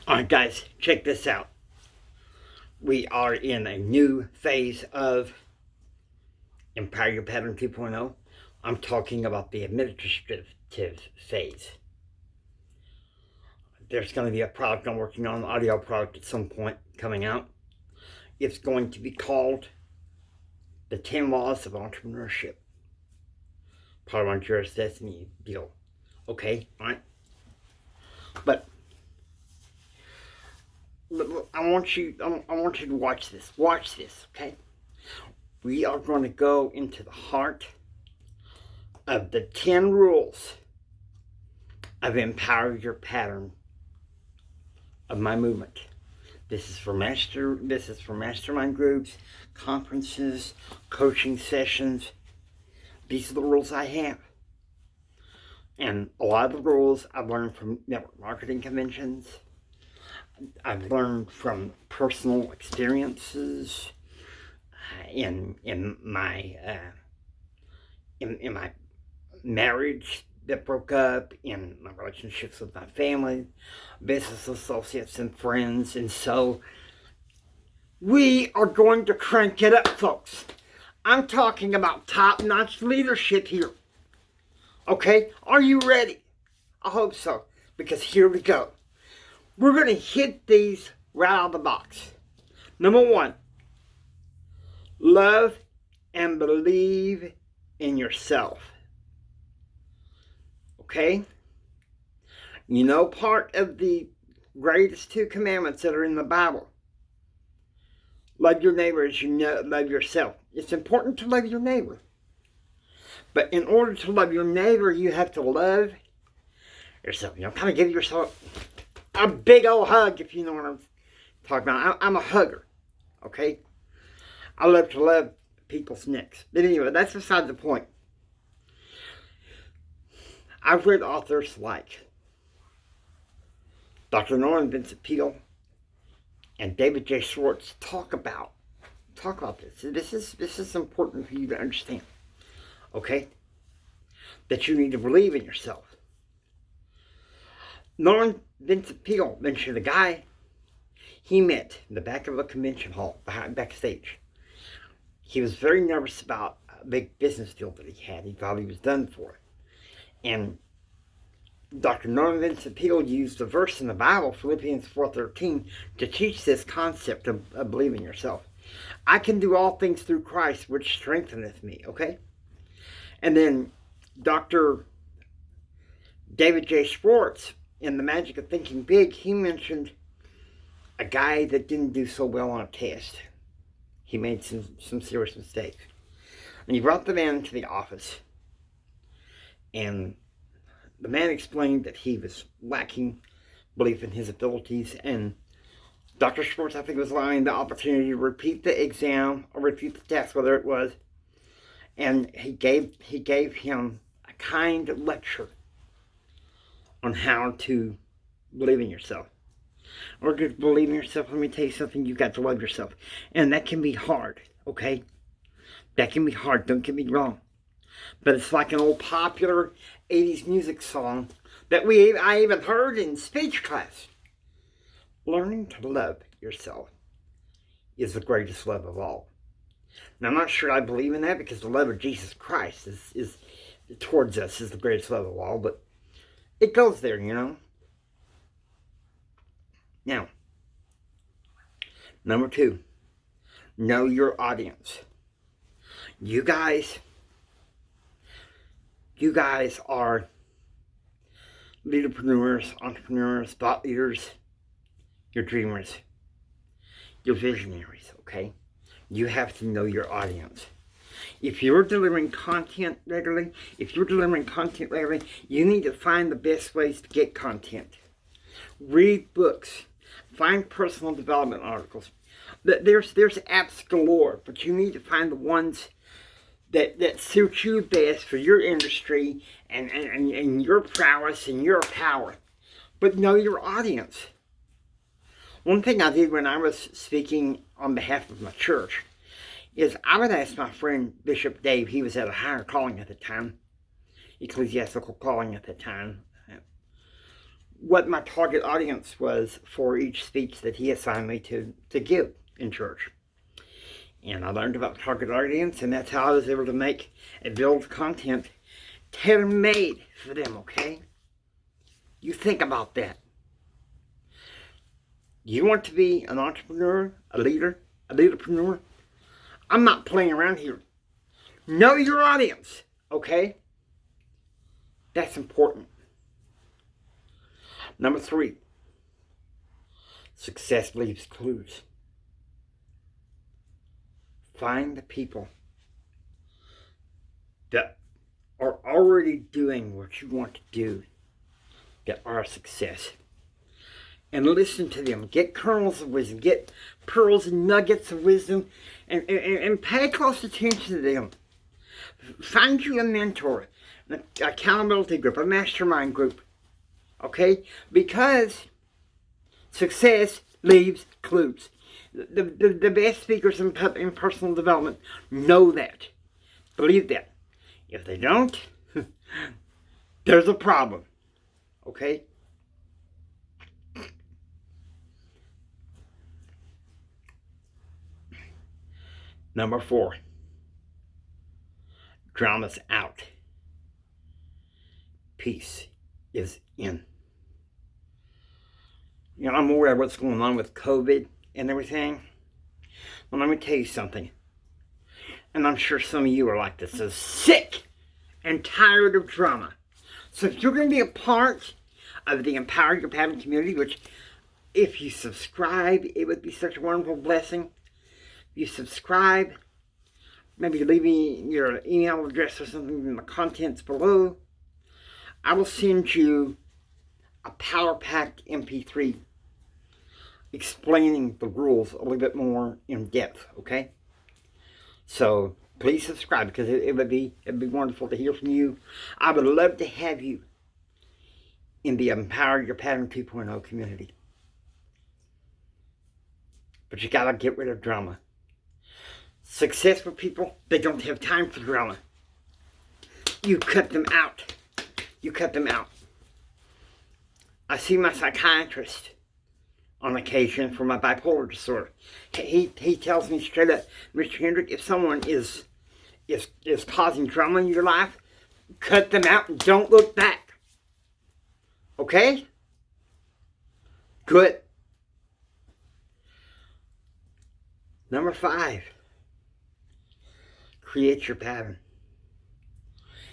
Alright guys, check this out. We are in a new phase of Empower Your Pattern 2.0. I'm talking about the administrative phase. There's going to be a product I'm working on, an audio product at some point coming out. It's going to be called The 10 Laws of Entrepreneurship. Part of my Juris Destiny deal. Okay, alright? But I want you to watch this. Watch this, okay? We are going to go into the heart of the 10 rules of Empower Your Pattern of my movement. This is for mastermind groups, conferences, coaching sessions. These are the rules I have. And a lot of the rules I've learned from network marketing conventions. I've learned from personal experiences in my marriage that broke up, in my relationships with my family, business associates, and friends. And so we are going to crank it up, folks. I'm talking about top-notch leadership here. Okay, are you ready? I hope so, because here we go. We're going to hit these right out of the box. Number 1, love and believe in yourself. Okay? You know, part of the greatest 2 commandments that are in the Bible. Love your neighbor as you love yourself. It's important to love your neighbor. But in order to love your neighbor, you have to love yourself. You know, kind of give yourself a big old hug, if you know what I'm talking about. I'm a hugger, okay? I love to love people's necks. But anyway, that's beside the point. I've read authors like Dr. Norman Vincent Peale and David J. Schwartz talk about this. This is important for you to understand, okay? That you need to believe in yourself. Norman Vincent Peale mentioned a guy he met in the back of a convention hall, backstage. He was very nervous about a big business deal that he had. He thought he was done for. And Dr. Norman Vincent Peale used a verse in the Bible, Philippians 4:13, to teach this concept of believing yourself. I can do all things through Christ, which strengtheneth me, okay? And then Dr. David J. Schwartz, in The Magic of Thinking Big, he mentioned a guy that didn't do so well on a test. He made some serious mistakes. And he brought the man into the office. And the man explained that he was lacking belief in his abilities. And Dr. Schwartz, I think, was allowing the opportunity to repeat the exam or repeat the test, whether it was. And he gave him a kind lecture on how to believe in yourself. In order to believe in yourself, let me tell you something, you've got to love yourself. And that can be hard, okay? That can be hard, don't get me wrong. But it's like an old popular 80s music song that I even heard in speech class. Learning to love yourself is the greatest love of all. Now, I'm not sure I believe in that, because the love of Jesus Christ is towards us is the greatest love of all, but it goes there, you know. Now, number 2, know your audience. You guys are leaderpreneurs, entrepreneurs, thought leaders. You're dreamers. You're visionaries, okay? You have to know your audience. If you're delivering content regularly, you need to find the best ways to get content. Read books. Find personal development articles. There's apps galore, but you need to find the ones that suit you best for your industry and your prowess and your power. But know your audience. One thing I did when I was speaking on behalf of my church is I would ask my friend Bishop Dave, he was at a higher calling at the time, ecclesiastical calling at the time, what my target audience was for each speech that he assigned me to give in church. And I learned about target audience, and that's how I was able to make and build content tailor-made for them, okay? You think about that. You want to be an entrepreneur, a leader, a leaderpreneur? I'm not playing around here. Know your audience, okay? That's important. Number 3, success leaves clues. Find the people that are already doing what you want to do, that are a success. And listen to them. Get kernels of wisdom. Get pearls and nuggets of wisdom. And pay close attention to them. Find you a mentor, an accountability group, a mastermind group. Okay? Because success leaves clues. The best speakers in personal development know that. Believe that. If they don't, there's a problem. Okay? Number 4, drama's out. Peace is in. You know, I'm aware of what's going on with COVID and everything. Well, let me tell you something. And I'm sure some of you are like this, so sick and tired of drama. So if you're going to be a part of the Empower Your Pattern community, which if you subscribe, it would be such a wonderful blessing. You subscribe, maybe leave me your email address or something in the contents below. I will send you a power-packed MP3 explaining the rules a little bit more in depth, okay? So please subscribe, because it'd be wonderful to hear from you. I would love to have you in the Empower Your Pattern 2.0 community. But you gotta get rid of drama. Successful people, they don't have time for drama. You cut them out. You cut them out. I see my psychiatrist on occasion for my bipolar disorder. He tells me straight up, Mr. Hendrick, if someone is causing drama in your life, cut them out and don't look back. Okay? Good. Number 5. Create your pattern.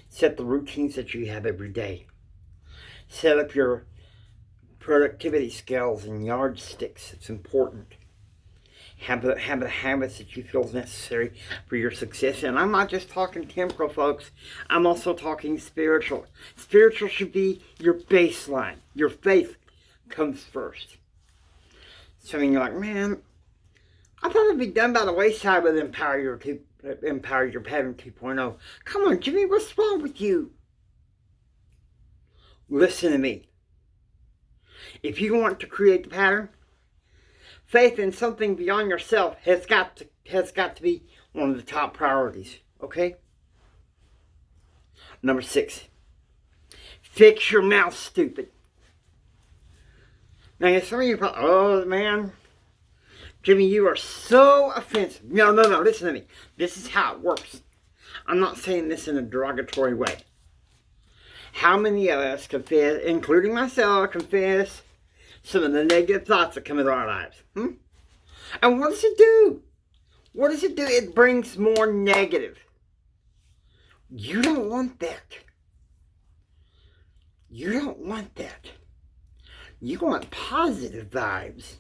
Set the routines that you have every day. Set up your productivity scales and yardsticks. It's important. Have the habits that you feel is necessary for your success. And I'm not just talking temporal, folks. I'm also talking spiritual. Spiritual should be your baseline. Your faith comes first. So you're like, man, I thought it'd be done by the wayside with Empower Your Pattern 2.0. Come on, Jimmy, what's wrong with you? Listen to me. If you want to create the pattern, faith in something beyond yourself has got to be one of the top priorities. Okay? Number 6. Fix your mouth, stupid. Now, some of you are probably, oh man, Jimmy, you are so offensive. No, listen to me. This is how it works. I'm not saying this in a derogatory way. How many of us confess, including myself, confess some of the negative thoughts that come into our lives? And what does it do? What does it do? It brings more negative. You don't want that. You don't want that. You want positive vibes,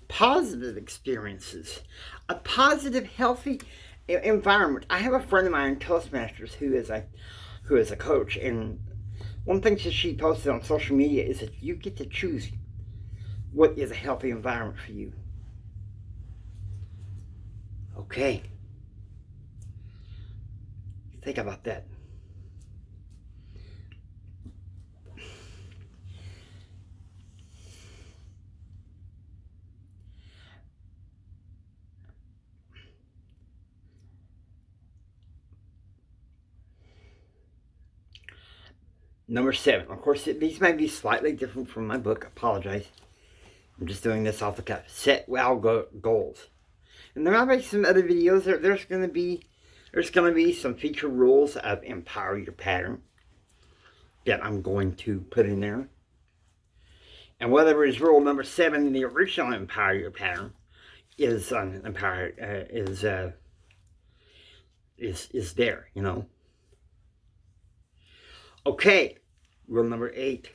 positive experiences, a positive, healthy environment. I have a friend of mine in Toastmasters who is a coach, and one thing that she posted on social media is that you get to choose what is a healthy environment for you. Okay. Think about that. Number 7. Of course, these may be slightly different from my book. I apologize. I'm just doing this off the cuff. Set goals. And there might be some other videos. There's going to be some feature rules of Empower Your Pattern that I'm going to put in there. And whether it's rule number 7 in the original Empower Your Pattern is there, you know. Okay, rule number 8.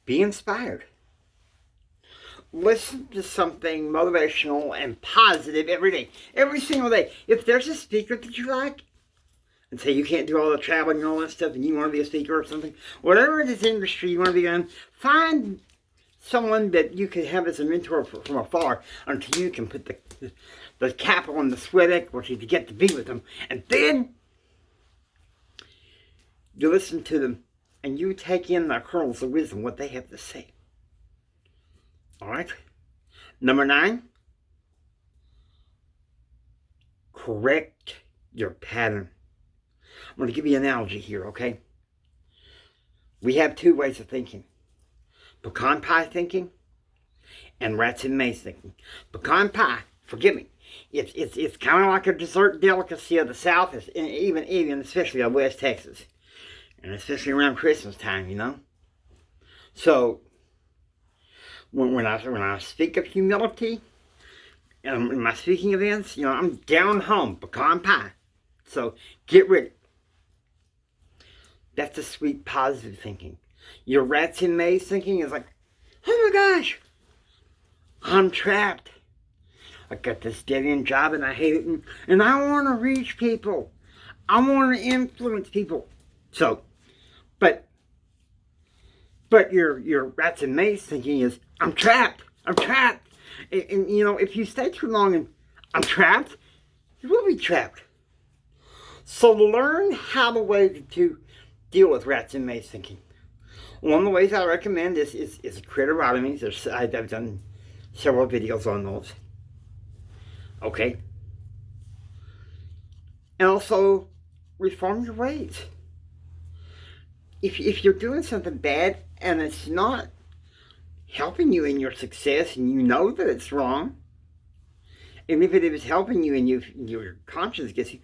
Be inspired. Listen to something motivational and positive every day. Every single day. If there's a speaker that you like, and say you can't do all the traveling and all that stuff, and you want to be a speaker or something, whatever it is industry you want to be in, find someone that you can have as a mentor from afar until you can put the capital and the sweat equity to get to be with them. And then you listen to them and you take in the kernels of wisdom, what they have to say. Alright? Number 9, correct your pattern. I'm going to give you an analogy here, okay? We have 2 ways of thinking. Pecan pie thinking and rats and maze thinking. Pecan pie, forgive me, it's kind of like a dessert delicacy of the South, even especially of West Texas. And especially around Christmas time, you know? So, when I speak of humility, in my speaking events, you know, I'm down home, pecan pie. So, get ready. That's the sweet, positive thinking. Your rats and maze thinking is like, oh my gosh, I'm trapped. I got this dead-end job and I hate it. And I want to reach people. I want to influence people. So, but your rats and maze thinking is, I'm trapped. I'm trapped. And you know, if you stay too long and I'm trapped, you will be trapped. So learn how to deal with rats and maze thinking. One of the ways I recommend is creativotomies. I've done several videos on those. Okay. And also, reform your ways. If you're doing something bad and it's not helping you in your success and you know that it's wrong, and if it is helping you and your conscience gets you,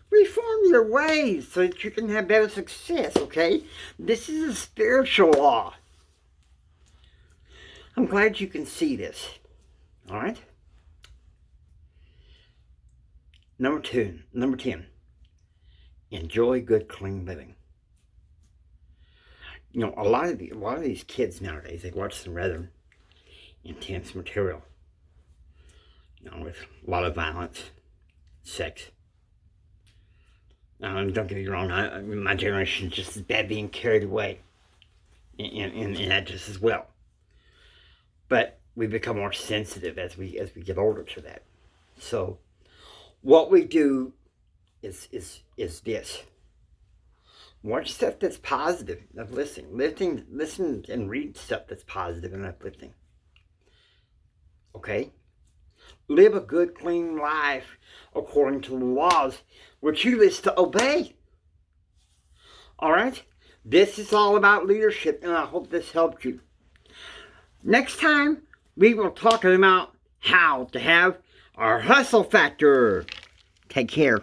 reform your ways so that you can have better success, okay? This is a spiritual law. I'm glad you can see this. Alright? Number 10. Enjoy good, clean living. You know, a lot of these kids nowadays, they watch some rather intense material. You know, with a lot of violence, sex. Don't get me wrong, my generation is just as bad being carried away in that just as well. But we become more sensitive as we get older to that. So what we do is this. Watch stuff that's positive, uplifting. Listen and read stuff that's positive and uplifting. Okay? Live a good, clean life according to the laws which you list to obey. Alright? This is all about leadership, and I hope this helped you. Next time, we will talk about how to have our hustle factor. Take care.